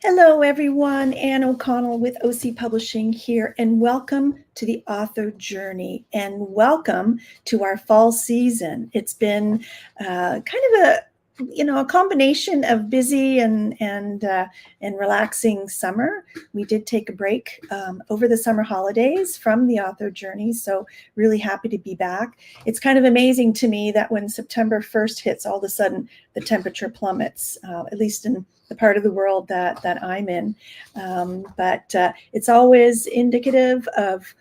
Hello, everyone. Anne O'Connell with OC Publishing here, and welcome to the author journey, and welcome to our fall season. It's been kind of a combination of busy and relaxing summer. We did take a break over the summer holidays from the author journey, so really happy to be back. It's kind of amazing to me that when September 1st hits, all of a sudden the temperature plummets, at least in the part of the world that I'm in. But it's always indicative of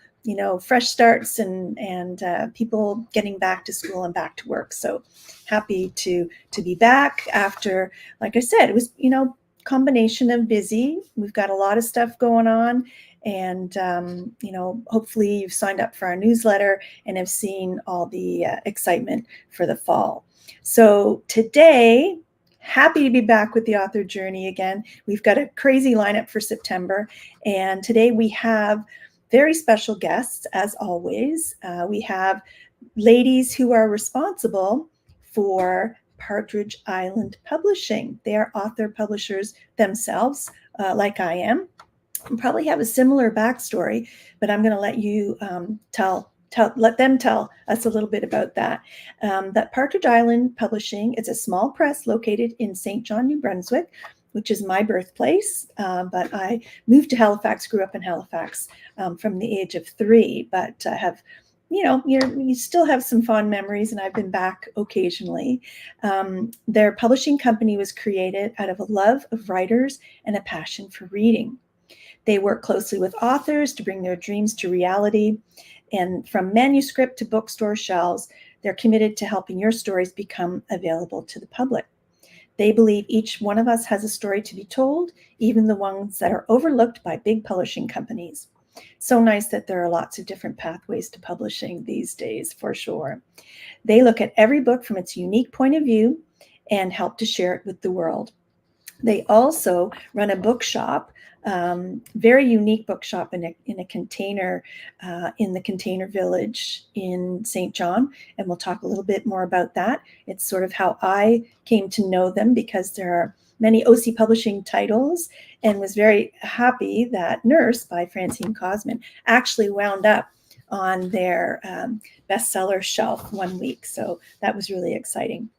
fresh starts and people getting back to school and back to work. So happy to be back after, like I said, it was combination of busy. We've got a lot of stuff going on. And, hopefully you've signed up for our newsletter and have seen all the excitement for the fall. So today, happy to be back with the author journey again. We've got a crazy lineup for September. And today we have very special guests, as always. We have ladies who are responsible for Partridge Island Publishing. They are author publishers themselves, like I am. And probably have a similar backstory, but I'm going to let you let them tell us a little bit about that. That Partridge Island Publishing, it's a small press located in St. John, New Brunswick, which is my birthplace. But I moved to Halifax, grew up in Halifax from the age of 3, but have you still have some fond memories, and I've been back occasionally. Their publishing company was created out of a love of writers and a passion for reading. They work closely with authors to bring their dreams to reality. And from manuscript to bookstore shelves, they're committed to helping your stories become available to the public. They believe each one of us has a story to be told, even the ones that are overlooked by big publishing companies. So nice that there are lots of different pathways to publishing these days, for sure. They look at every book from its unique point of view and help to share it with the world. They also run a bookshop, very unique bookshop in a container in the Container Village in St. John, and we'll talk a little bit more about that. It's sort of how I came to know them, because there are many OC Publishing titles, and was very happy that Nurse by Francine Cosman actually wound up on their bestseller shelf one week. So that was really exciting.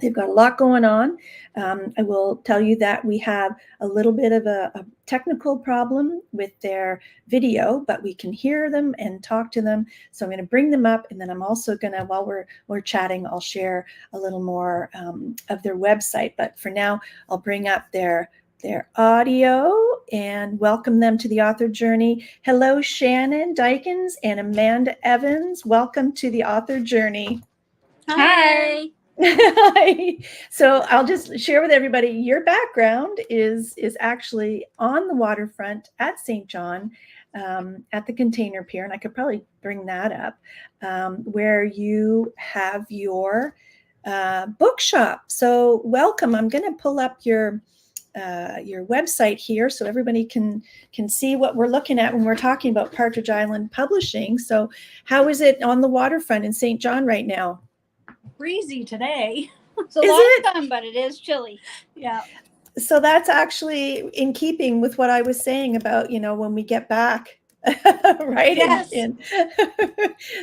They've got a lot going on. I will tell you that we have a little bit of a technical problem with their video, but we can hear them and talk to them. So I'm going to bring them up, and then I'm also going to, while we're chatting, I'll share a little more of their website. But for now, I'll bring up their audio and welcome them to the author journey. Hello, Shannon, Dykens, and Amanda Evans. Welcome to the author journey. Hi. So I'll just share with everybody, your background is actually on the waterfront at St. John, at the Container Pier, and I could probably bring that up, where you have your bookshop. So welcome. I'm going to pull up your website here so everybody can see what we're looking at when we're talking about Partridge Island Publishing. So how is it on the waterfront in St. John right now? Breezy today. It's a lot of fun, but it is chilly. Yeah. So that's actually in keeping with what I was saying about, when we get back, right? Yes.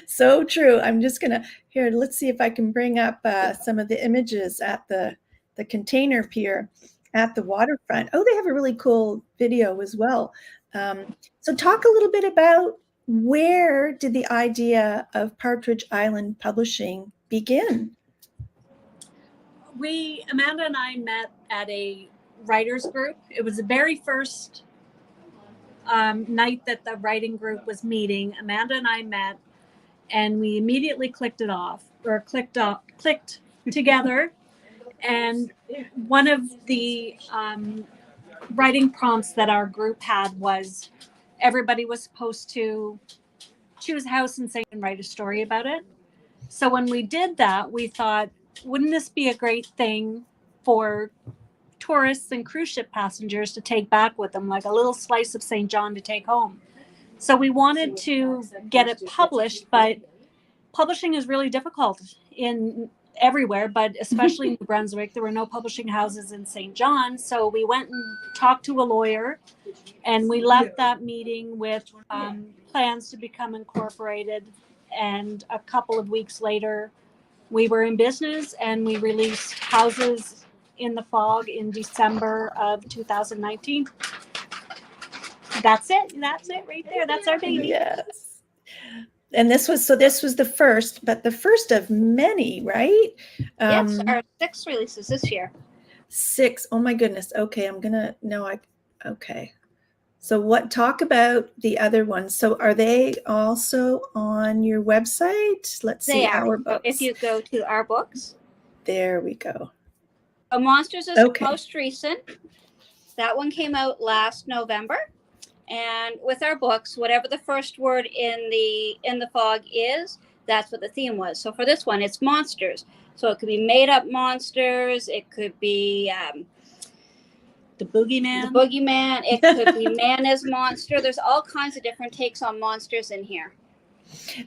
So true. I'm just going to, let's see if I can bring up some of the images at the Container Pier at the waterfront. Oh, they have a really cool video as well. So talk a little bit about, where did the idea of Partridge Island Publishing begin? Amanda and I met at a writers group. It was the very first night that the writing group was meeting. Amanda and I met, and we immediately clicked together. And one of the writing prompts that our group had was everybody was supposed to choose a house and say and write a story about it. So when we did that, we thought, wouldn't this be a great thing for tourists and cruise ship passengers to take back with them, like a little slice of St. John to take home? So we wanted to get it published, but publishing is really difficult in everywhere, but especially New Brunswick. There were no publishing houses in St. John. So we went and talked to a lawyer, and we left that meeting with plans to become incorporated. And a couple of weeks later, we were in business, and we released Houses in the Fog in December of 2019. That's it. That's it right there. That's our baby. Yes. And this was the first, but the first of many, right? Yes, our 6 releases this year. 6. Oh my goodness. Okay, okay. So talk about the other ones. So are they also on your website? Let's see. Our books. If you go to our books. There we go. Monsters is the most recent. That one came out last November. And with our books, whatever the first word in the fog is, that's what the theme was. So for this one, it's monsters. So it could be made up monsters. It could be the boogeyman. It could be man as monster. There's all kinds of different takes on monsters in here.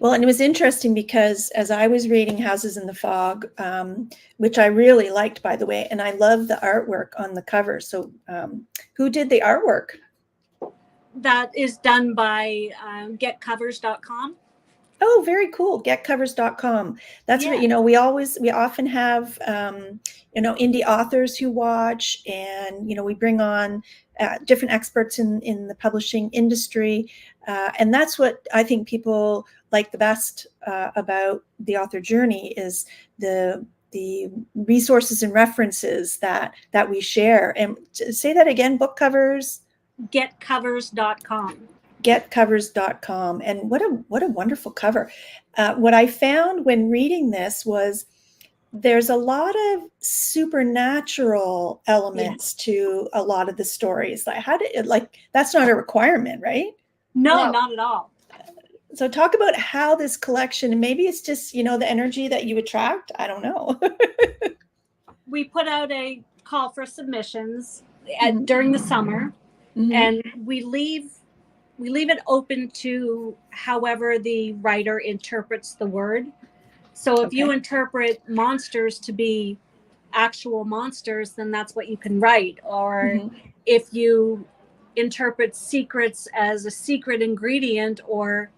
Well, and it was interesting because as I was reading Houses in the Fog, which I really liked, by the way, and I love the artwork on the cover. So who did the artwork? That is done by getcovers.com. Oh, very cool. Getcovers.com. That's what, we often have, indie authors who watch, and, we bring on different experts in the publishing industry. And that's what I think people like the best about the author journey is the resources and references that we share. And say that again, book covers. Getcovers.com. Getcovers.com. And what a wonderful cover. What I found when reading this was there's a lot of supernatural elements to a lot of the stories. That's not a requirement, right? No, not at all. So talk about how this collection, and maybe it's just, the energy that you attract. I don't know. We put out a call for submissions during the summer. Mm-hmm. And we leave it open to however the writer interprets the word. So if you interpret monsters to be actual monsters, then that's what you can write. Or if you interpret secrets as a secret ingredient or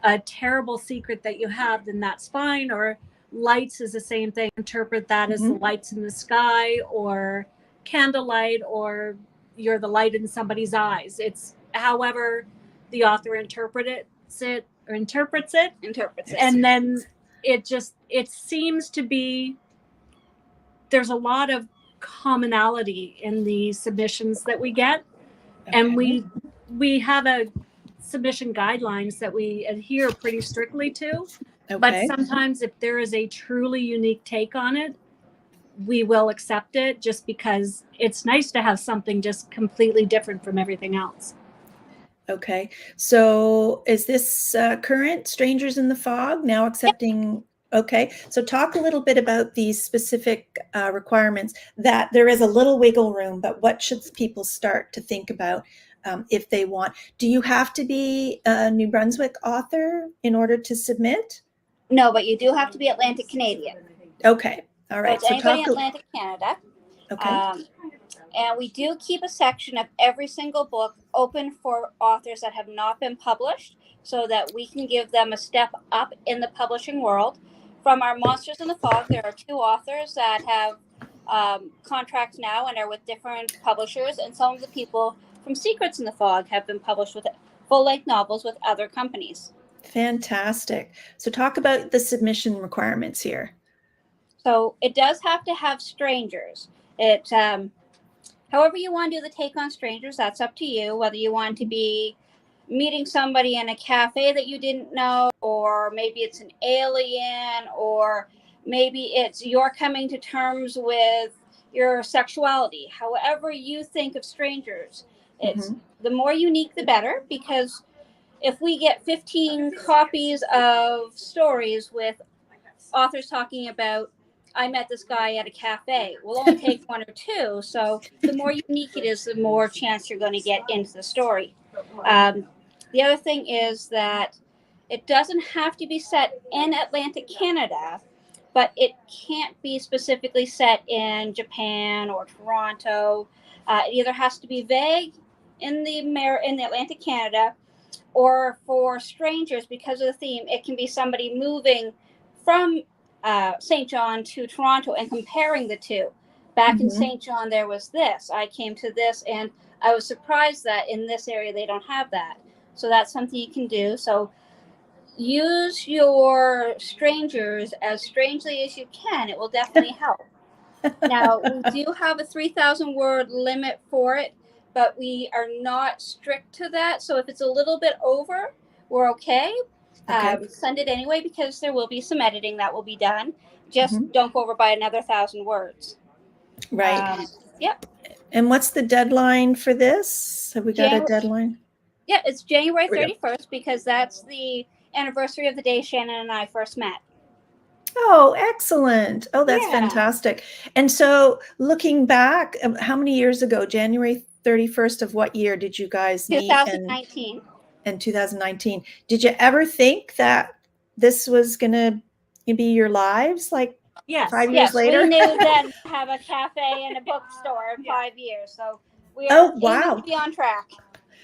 a terrible secret that you have, then that's fine. Or lights is the same thing. Interpret that as the lights in the sky, or candlelight, or you're the light in somebody's eyes. It's however the author interprets it. And then it seems to be, there's a lot of commonality in the submissions that we get. Okay. And we have a submission guidelines that we adhere pretty strictly to. Okay. But sometimes if there is a truly unique take on it, we will accept it, just because it's nice to have something just completely different from everything else. Okay. So is this current Strangers in the Fog now accepting? Yep. Okay. So talk a little bit about these specific requirements, that there is a little wiggle room, but what should people start to think about if they want? Do you have to be a New Brunswick author in order to submit? No, but you do have to be Atlantic Canadian. Okay. All right. So anybody in Atlantic Canada. Okay. And we do keep a section of every single book open for authors that have not been published, so that we can give them a step up in the publishing world. From our Monsters in the Fog, there are 2 authors that have contracts now and are with different publishers. And some of the people from Secrets in the Fog have been published with full-length novels with other companies. Fantastic. So talk about the submission requirements here. So it does have to have strangers. It, however you want to do the take on strangers, that's up to you. Whether you want to be meeting somebody in a cafe that you didn't know, or maybe it's an alien, or maybe it's you're coming to terms with your sexuality. However you think of strangers, it's the more unique, the better, because if we get 15 copies of stories with authors talking about, I met this guy at a cafe, we'll only take 1 or 2. So the more unique it is, the more chance you're going to get into the story. The other thing is that it doesn't have to be set in Atlantic Canada, but it can't be specifically set in Japan or Toronto. It either has to be vague in the Atlantic Canada, or for strangers, because of the theme, it can be somebody moving from St. John to Toronto and comparing the two. Back in St. John, there was this. I came to this, and I was surprised that in this area they don't have that. So that's something you can do. So use your strangers as strangely as you can. It will definitely help. Now, we do have a 3,000 word limit for it, but we are not strict to that. So if it's a little bit over, we're okay. Send it anyway, because there will be some editing that will be done. Just don't go over by another 1,000 words. Right. Yep. And what's the deadline for this? Have we got a deadline? Yeah, it's January 31st, because that's the anniversary of the day Shannon and I first met. Oh, excellent. Oh, that's fantastic. And so looking back, how many years ago, January 31st of what year did you guys meet? 2019. In 2019. Did you ever think that this was going to be your lives like 5 years later? We knew then to have a cafe and a bookstore in 5 years. So we are aiming to be on track.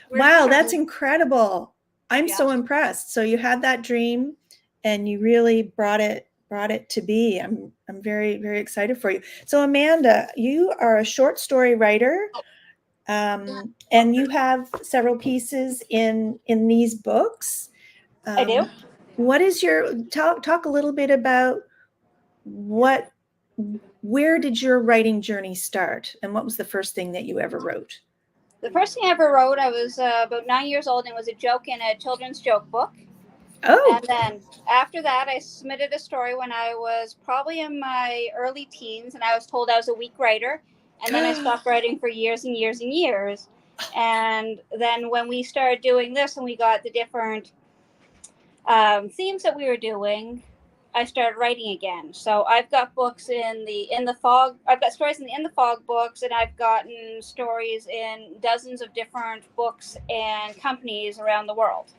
Wow, that's incredible. I'm so impressed. So you had that dream and you really brought it to be. I'm very, very excited for you. So Amanda, you are a short story writer, and you have several pieces in these books. I do. What is your talk a little bit about where did your writing journey start, and what was the first thing that you ever wrote? The first thing I ever wrote, I was about 9 years old, and it was a joke in a children's joke book. Oh. And then after that, I submitted a story when I was probably in my early teens, and I was told I was a weak writer. And then I stopped writing for years and years and years. And then when we started doing this and we got the different themes that we were doing, I started writing again. So I've got books in the fog. I've got stories in the fog books, and I've gotten stories in dozens of different books and companies around the world.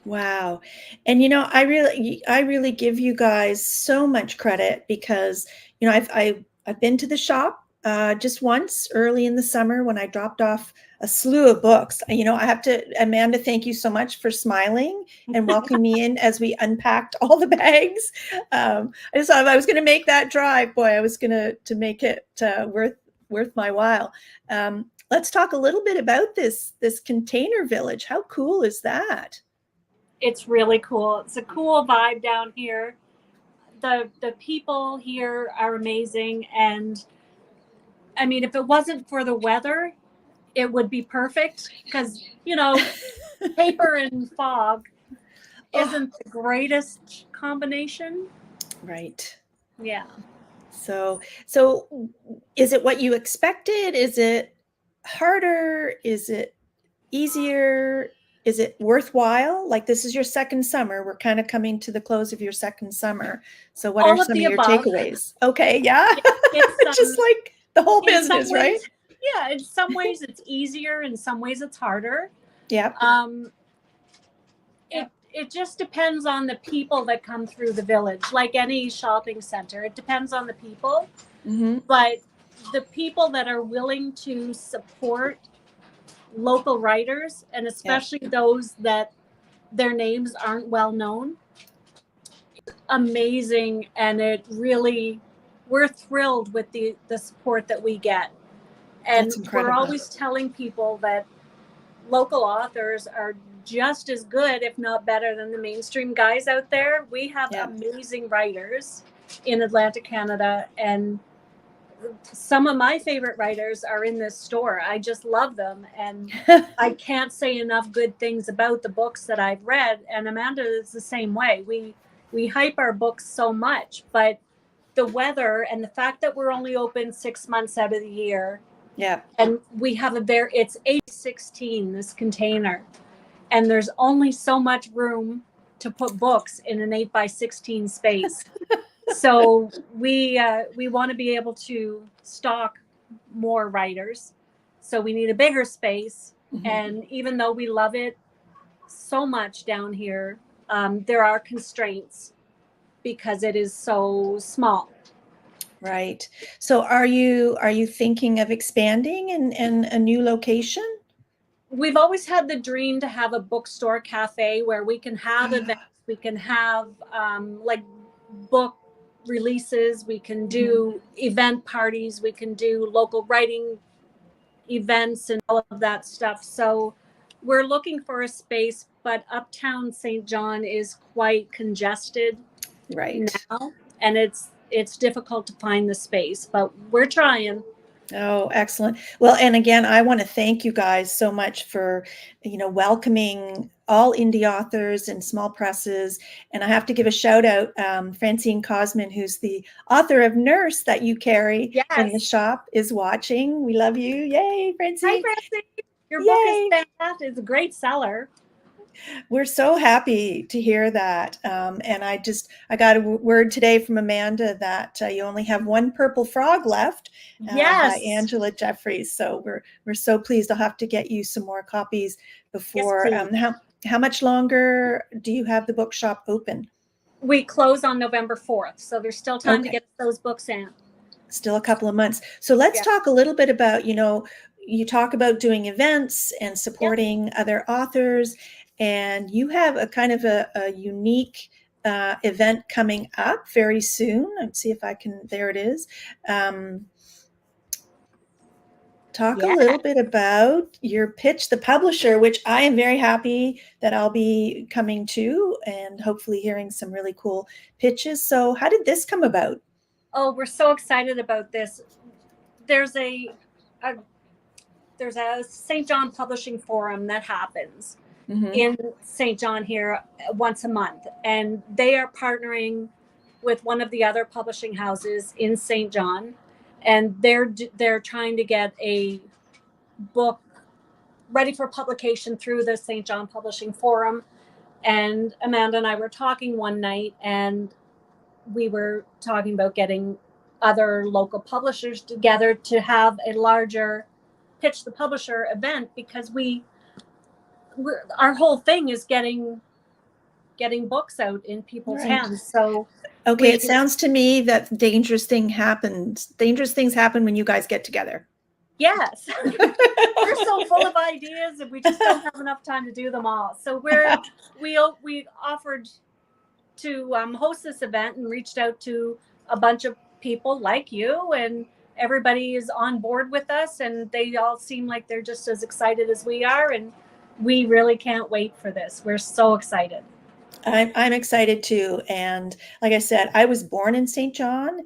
Wow. And I really give you guys so much credit, because I've been to the shop just once early in the summer when I dropped off a slew of books. I have to, Amanda, thank you so much for smiling and welcoming me in as we unpacked all the bags. I just thought if I was going to make that drive, boy, I was going to make it worth my while. Let's talk a little bit about this container village. How cool is that? It's really cool. It's a cool vibe down here. The people here are amazing. And I mean, if it wasn't for the weather, it would be perfect, because, paper and fog isn't the greatest combination. Right. Yeah. So is it what you expected? Is it harder? Is it easier? Is it worthwhile? Like, this is your second summer. We're kind of coming to the close of your second summer. So what are some of your takeaways? Okay, yeah. It's just like the whole business, right? Yeah, in some ways it's easier, in some ways it's harder. Yeah. It just depends on the people that come through the village, like any shopping center. It depends on the people. Mm-hmm. But the people that are willing to support local writers, and especially those that their names aren't well known, amazing. And we're thrilled with the support that we get. And we're always telling people that local authors are just as good, if not better, than the mainstream guys out there. We have amazing writers in Atlantic Canada, and some of my favorite writers are in this store. I just love them, and I can't say enough good things about the books that I've read. And Amanda is the same way. We hype our books so much, but the weather and the fact that we're only open 6 months out of the year, and we have it's 8/16, this container, and there's only so much room to put books in an 8x16 space. So we want to be able to stock more writers. So we need a bigger space. Mm-hmm. And even though we love it so much down here, there are constraints. because it is so small. Right. So are you thinking of expanding in a new location? We've always had the dream to have a bookstore cafe where we can have events, we can have like book releases, we can do event parties, we can do local writing events and all of that stuff. So we're looking for a space, but uptown St. John is quite congested Right. now, and it's difficult to find the space, but we're trying. Oh, excellent. Well, and again, I want to thank you guys so much for, welcoming all indie authors and small presses. And I have to give a shout out, Francine Cosman, who's the author of Nurse that you carry in the Yes. shop, is watching. We love you. Yay, Hi, Francine. Francie. Your book is Yay. fantastic. It's a great seller. We're so happy to hear that. And I got a word today from Amanda that you only have one Purple Frog left, by Yes. Angela Jeffries. So we're so pleased. I'll have to get you some more copies before. Yes, How much longer do you have the bookshop open? we close on November 4th, so there's still time to Okay. get those books in. Still a couple of months. So let's Yeah. talk a little bit about, you talk about doing events and supporting other authors, and you have a kind of a unique event coming up very soon. Let's see if I can, there it is. Talk a Yeah. little bit about your pitch, the publisher, which I am very happy that I'll be coming to and hopefully hearing some really cool pitches. So how did this come about? Oh, we're so excited about this. There's a St. John Publishing Forum that happens in St. John here once a month, and they are partnering with one of the other publishing houses in St. John, and they're trying to get a book ready for publication through the St. John Publishing Forum. And Amanda and I were talking one night, and we were talking about getting other local publishers together to have a larger pitch the publisher event, because our whole thing is getting books out in people's Right. hands. So okay, it sounds to me that dangerous things happen when you guys get together. Yes. We're so full of ideas and we just don't have enough time to do them all. So we offered to host this event and reached out to a bunch of people like you, and everybody is on board with us, and they all seem like they're just as excited as we are, and we really can't wait for this. We're so excited. I'm excited too. And like I said, I was born in St. John.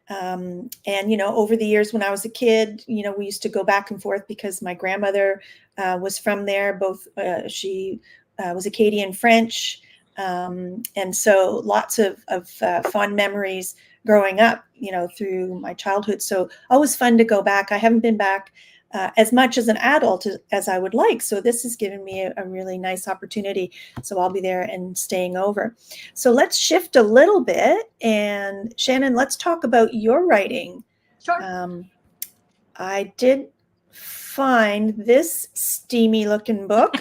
And, over the years when I was a kid, we used to go back and forth because my grandmother was from there. Both she was Acadian French. And so lots of fond memories growing up, through my childhood. So always fun to go back. I haven't been back as much as an adult as I would like. So this has given me a really nice opportunity. So I'll be there and staying over. So let's shift a little bit. And Shannon, let's talk about your writing. Sure. I did find this steamy looking book.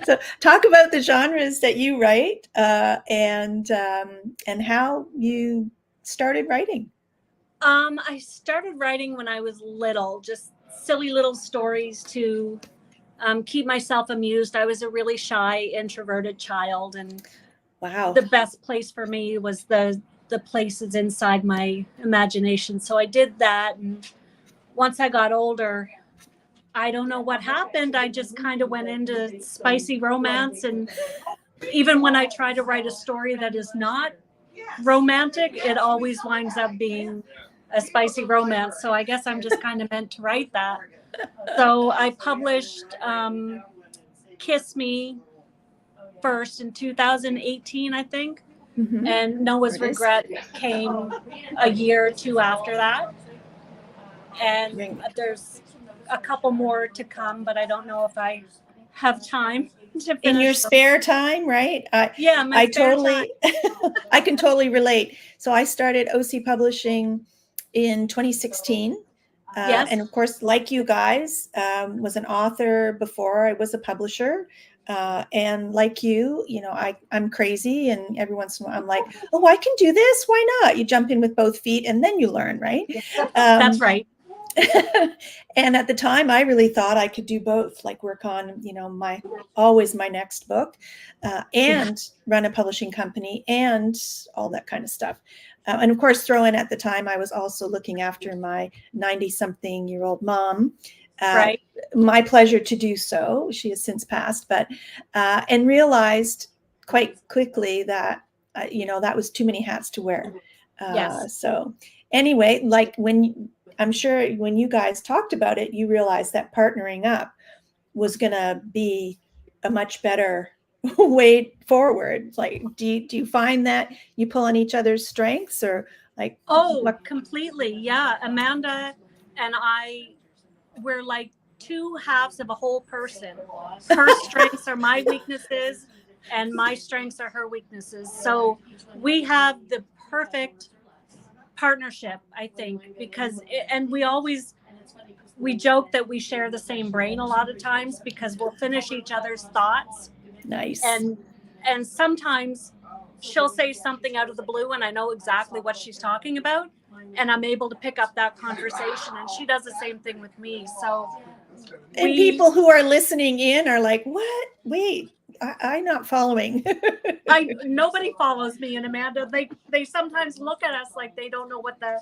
So talk about the genres that you write and how you started writing. I started writing when I was little, just silly little stories to keep myself amused. I was a really shy, introverted child, and wow, the best place for me was the places inside my imagination. So I did that, and once I got older, I don't know what happened. I just kind of went into spicy romance, and even when I try to write a story that is not romantic, it always winds up being a spicy romance. So I guess I'm just kind of meant to write that. So I published Kiss Me first in 2018, I think. Mm-hmm. And Noah's Regret came a year or two after that. And there's a couple more to come, but I don't know if I have time to finish in your them. spare time, right? Yeah, my spare time. I can totally relate. So I started OC Publishing in 2016. Yes. And of course, like you guys, was an author before I was a publisher. And like you know, I'm crazy, and every once in a while I'm like, oh, I can do this. Why not? You jump in with both feet and then you learn, right? That's right. And at the time, I really thought I could do both, like work on, you know, my next book, and run a publishing company and all that kind of stuff. And of course, throw in at the time, I was also looking after my 90-something-year-old mom. Right. My pleasure to do so. She has since passed, but and realized quite quickly that you know, that was too many hats to wear. Yes. So anyway, like I'm sure when you guys talked about it, you realized that partnering up was going to be a much better way forward. Like, do you find that you pull on each other's strengths, or like? Oh, completely. Yeah. Amanda and I, we're like two halves of a whole person. Her strengths are my weaknesses, and my strengths are her weaknesses. So we have the perfect partnership, I think, because and we joke that we share the same brain a lot of times, because we'll finish each other's thoughts. Nice. And sometimes she'll say something out of the blue and I know exactly what she's talking about, and I'm able to pick up that conversation, and she does the same thing with me. So and people who are listening in are like, what? Wait, I'm not following. Nobody follows me and Amanda. They sometimes look at us like they don't know what the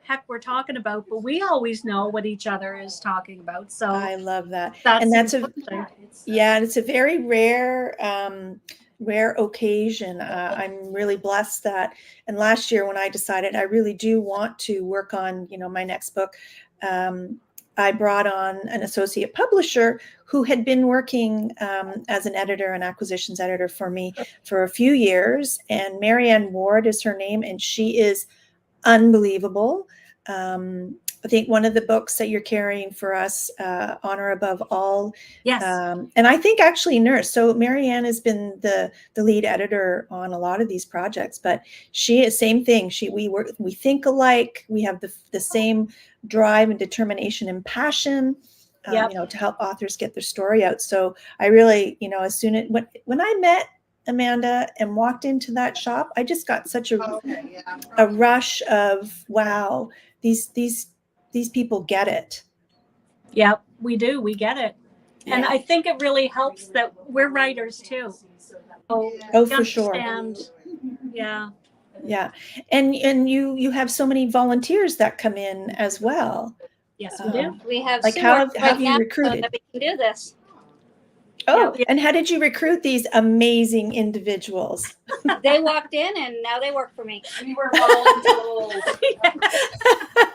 heck we're talking about, but we always know what each other is talking about. So I love that. And it's a very rare occasion. I'm really blessed that, and last year when I decided I really do want to work on, you know, my next book, I brought on an associate publisher who had been working as an editor, an acquisitions editor for me for a few years. And Marianne Ward is her name, and she is unbelievable. I think one of the books that you're carrying for us, Honor Above All. Yes. And I think actually Nurse. So Marianne has been the lead editor on a lot of these projects, but she is same thing. We think alike. We have the same drive and determination and passion, Yep. you know, to help authors get their story out. So I really, you know, as soon as when I met Amanda and walked into that shop, I just got such a rush of, wow, these people get it. Yep, we do. We get it. Yeah. And I think it really helps that we're writers too. Oh, for sure. Yeah. Yeah. And you have so many volunteers that come in as well. Yes, we do. We have like how have you recruited? So that we can do this. Oh, yeah. And how did you recruit these amazing individuals? They walked in and now they work for me. We were voluntold.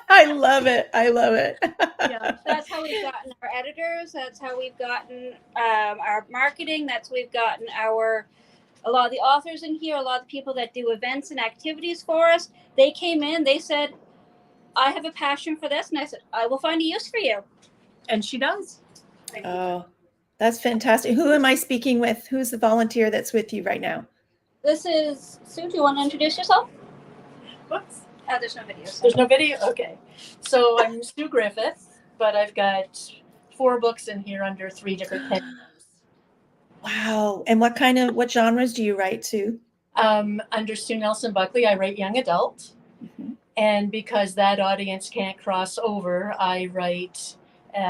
I love it. I love it. Yeah, that's how we've gotten our editors. That's how we've gotten our marketing. That's we've gotten a lot of the authors in here, a lot of the people that do events and activities for us. They came in, they said, I have a passion for this. And I said, I will find a use for you. And she does. Oh, that's fantastic. Who am I speaking with? Who's the volunteer that's with you right now? This is Sue. Do you want to introduce yourself? Whoops. Oh, there's no video. There's no video? Okay. So I'm Sue Griffith, but I've got 4 books in here under 3 different pen names. Wow. And what genres do you write to? Under Sue Nelson Buckley, I write young adult. Mm-hmm. And because that audience can't cross over, I write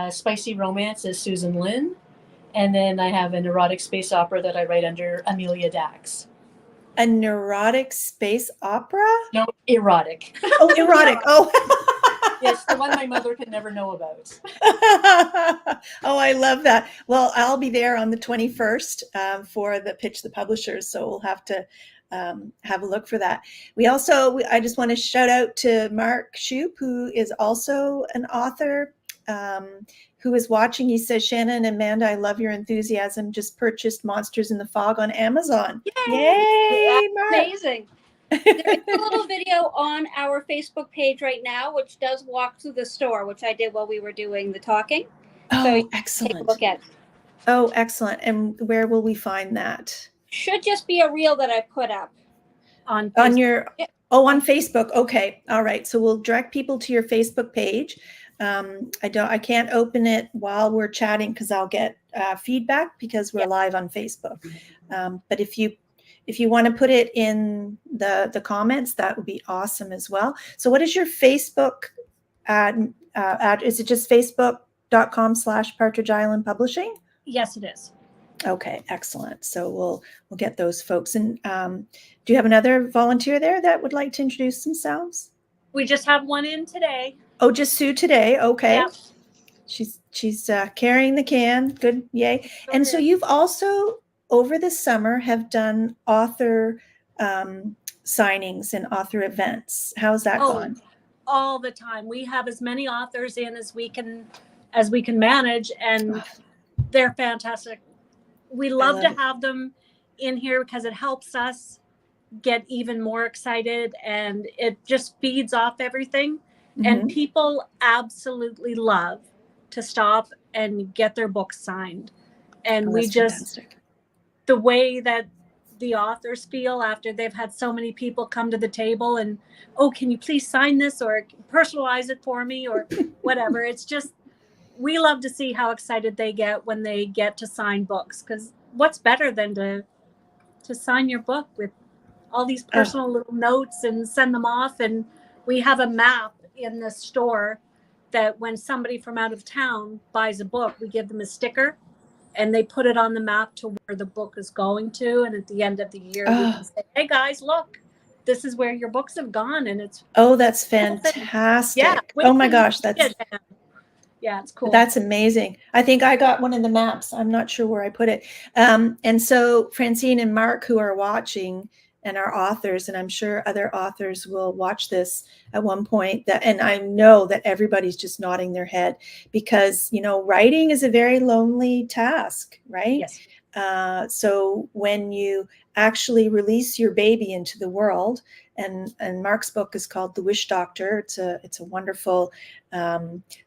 spicy romance as Susan Lynn. And then I have an erotic space opera that I write under Amelia Dax. A neurotic space opera? No, erotic. Oh, erotic. Oh. Yes, the one my mother can never know about. Oh, I love that. Well, I'll be there on the 21st for the Pitch the Publishers, so we'll have to have a look for that. I just want to shout out to Mark Shoup, who is also an author, who is watching. He says, Shannon and Amanda, I love your enthusiasm. Just purchased Monsters in the Fog on Amazon. Yay, Mark. Amazing. There's a little video on our Facebook page right now, which does walk through the store, which I did while we were doing the talking. Oh, so excellent. Take a look at it. Oh, excellent. And where will we find that? Should just be a reel that I put up. On Facebook. On Facebook. Okay. All right. So we'll direct people to your Facebook page. I can't open it while we're chatting because I'll get feedback because we're live on Facebook. But if you want to put it in the comments, that would be awesome as well. So what is your Facebook ad? Is it just facebook.com/Partridge Island Publishing? Yes, it is. Okay, excellent. So we'll get those folks. And do you have another volunteer there that would like to introduce themselves? We just have one in today. Oh, just Sue today. Okay. Yep. She's carrying the can. Good. Yay. And so you've also over the summer have done author signings and author events. How's that gone? All the time. We have as many authors in as we can manage, and they're fantastic. We love to have them in here because it helps us get even more excited, and it just feeds off everything. Mm-hmm. And people absolutely love to stop and get their books signed. And we just, fantastic. The way that the authors feel after they've had so many people come to the table and, oh, can you please sign this or personalize it for me or whatever. It's just, we love to see how excited they get when they get to sign books, because what's better than to sign your book with all these personal little notes and send them off. And we have a map in the store that when somebody from out of town buys a book, we give them a sticker and they put it on the map to where the book is going to. And at the end of the year, we can say, hey guys, look, this is where your books have gone. And it's that's fantastic. Yeah. Oh my gosh, yeah, it's cool. That's amazing. I think I got one of the maps. I'm not sure where I put it. And so Francine and Mark, who are watching and are authors, and I'm sure other authors will watch this at one point, and I know that everybody's just nodding their head because, writing is a very lonely task, right? Yes. So when you actually release your baby into the world, and Mark's book is called The Wish Doctor. It's a wonderful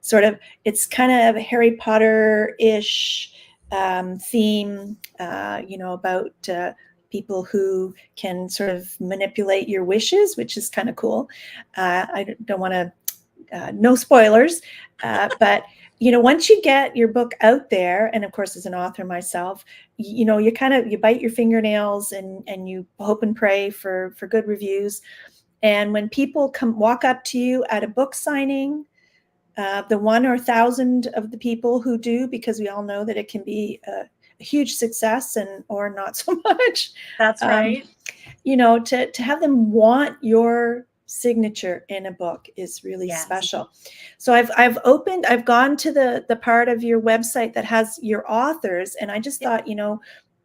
sort of, it's kind of a Harry Potter-ish theme, about people who can sort of manipulate your wishes, which is kind of cool. I don't want to, no spoilers, but once you get your book out there, and of course, as an author myself, you bite your fingernails and you hope and pray for good reviews. And when people walk up to you at a book signing, the 1 or 1,000 of the people who do, because we all know that it can be a huge success or not so much. That's right. To have them want your signature in a book is really special. So I've gone to the part of your website that has your authors, and I just thought,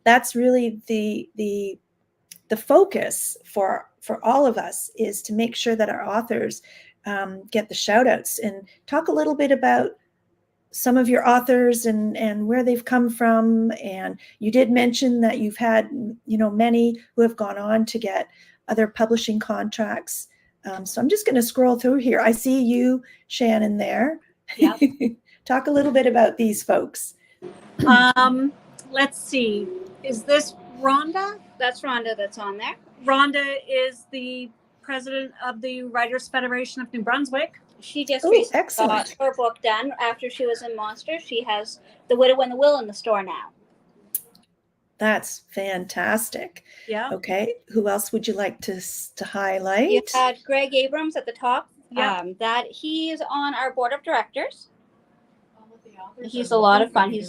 that's really the focus for all of us, is to make sure that our authors get the shout outs. And talk a little bit about some of your authors and where they've come from. And you did mention that you've had, many who have gone on to get other publishing contracts. So I'm just going to scroll through here. I see you, Shannon, there. Yeah. Talk a little bit about these folks. Let's see. Is this Rhonda? That's Rhonda that's on there. Rhonda is the president of the Writers Federation of New Brunswick. She just recently got her book done after she was in Monsters. She has The Widow and the Will in the store now. That's fantastic. Yeah. Okay. Who else would you like to highlight? You had Greg Abrams at the top. Yeah. That he's on our board of directors. He's a lot of fun. He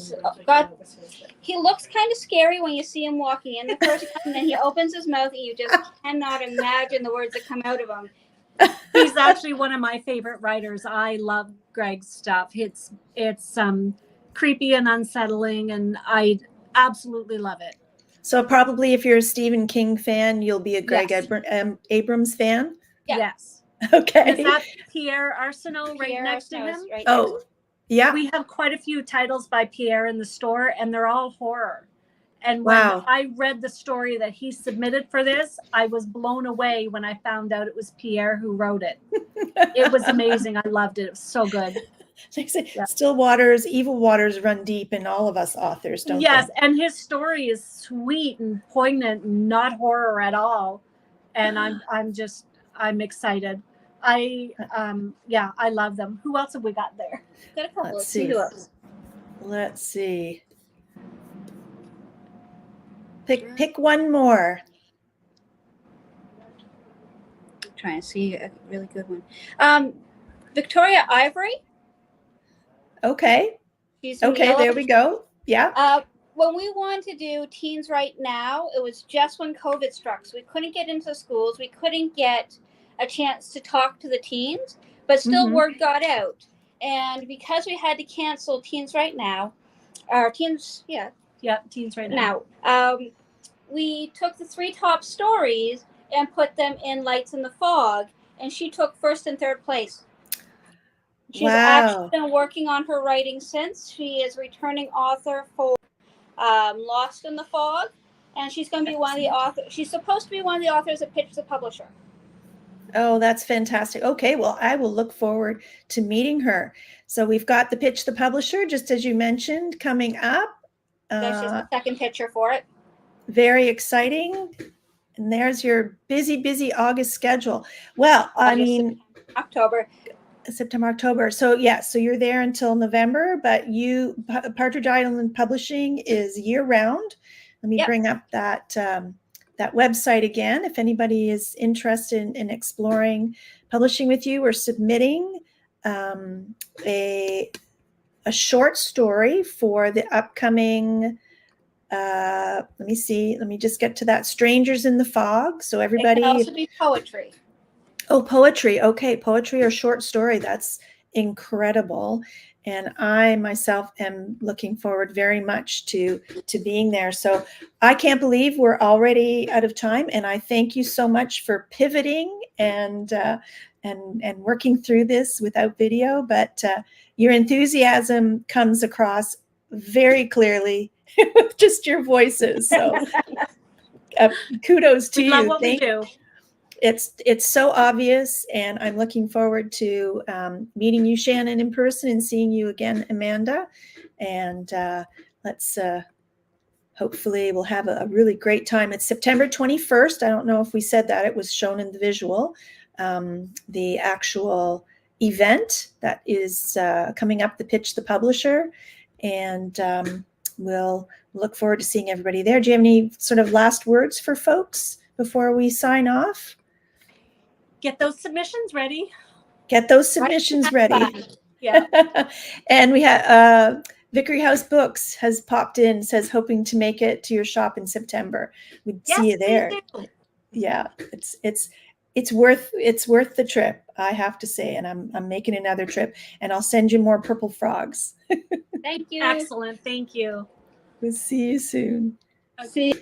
looks kind of scary when you see him walking in the first time, and then he opens his mouth and you just cannot imagine the words that come out of him. He's actually one of my favorite writers. I love Greg's stuff. It's creepy and unsettling, and I absolutely love it. So probably if you're a Stephen King fan, you'll be a Greg Abrams fan? Yeah. Yes. Okay. Is that Pierre Arsenault right next to him? Right yeah. We have quite a few titles by Pierre in the store, and they're all horror. And when I read the story that he submitted for this, I was blown away when I found out it was Pierre who wrote it. It was amazing. I loved it. It was so good. They say still waters, evil waters run deep in all of us authors, don't they? Yes, and his story is sweet and poignant and not horror at all. And I'm excited. I love them. Who else have we got there? Got a couple. Let's Let's see see. who else. Let's see. Pick one more. I'm trying to see a really good one. Victoria Ivory. Okay. She's from Okay, Yellow. there we go. Yeah. When we wanted to do Teens Right Now, it was just when COVID struck. So we couldn't get into schools. We couldn't get a chance to talk to the teens, but still word got out. And because we had to cancel Teens Right Now, Teens Teens Right Now. We took the 3 top stories and put them in Lights in the Fog, and she took first and third place. She's actually been working on her writing since. She is returning author for Lost in the Fog, and she's going to be one of the authors. She's supposed to be one of the authors that pitched the publisher. Oh, that's fantastic. Okay, well, I will look forward to meeting her. So we've got the Pitch the Publisher, just as you mentioned, coming up. That's just the second picture for it. Very exciting. And there's your busy August schedule. Well, I mean, September, October. So yeah, so you're there until November, but Partridge Island Publishing is year round. Let me bring up that that website again. If anybody is interested in exploring publishing with you or submitting a short story for the upcoming, let me see, let me just get to that, Strangers in the Fog. So everybody. It can also be poetry. Oh, poetry. Okay, poetry or short story. That's incredible. And I myself am looking forward very much to being there. So I can't believe we're already out of time. And I thank you so much for pivoting and working through this without video. But your enthusiasm comes across very clearly with just your voices. So kudos to you. Love what we do. It's so obvious, and I'm looking forward to meeting you, Shannon, in person, and seeing you again, Amanda. And let's hopefully we'll have a really great time. It's September 21st. I don't know if we said that. It was shown in the visual. The actual event that is coming up, the Pitch the Publisher, and we'll look forward to seeing everybody there. Do you have any sort of last words for folks before we sign off? Get those submissions ready. Get those submissions ready. Yeah. And we have Vickery House Books has popped in, says hoping to make it to your shop in September. We'd see you there. Yeah, it's worth the trip, I have to say, and I'm making another trip, and I'll send you more purple frogs. Thank you. Excellent. Thank you. We'll see you soon. See.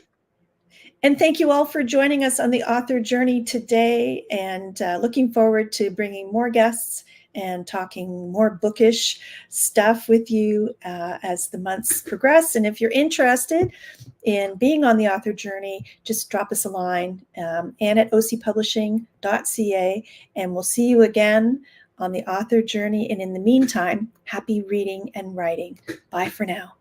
And thank you all for joining us on the author journey today, and looking forward to bringing more guests and talking more bookish stuff with you as the months progress. And if you're interested in being on the author journey, just drop us a line, ann@ocpublishing.ca, and we'll see you again on the author journey. And in the meantime, happy reading and writing. Bye for now.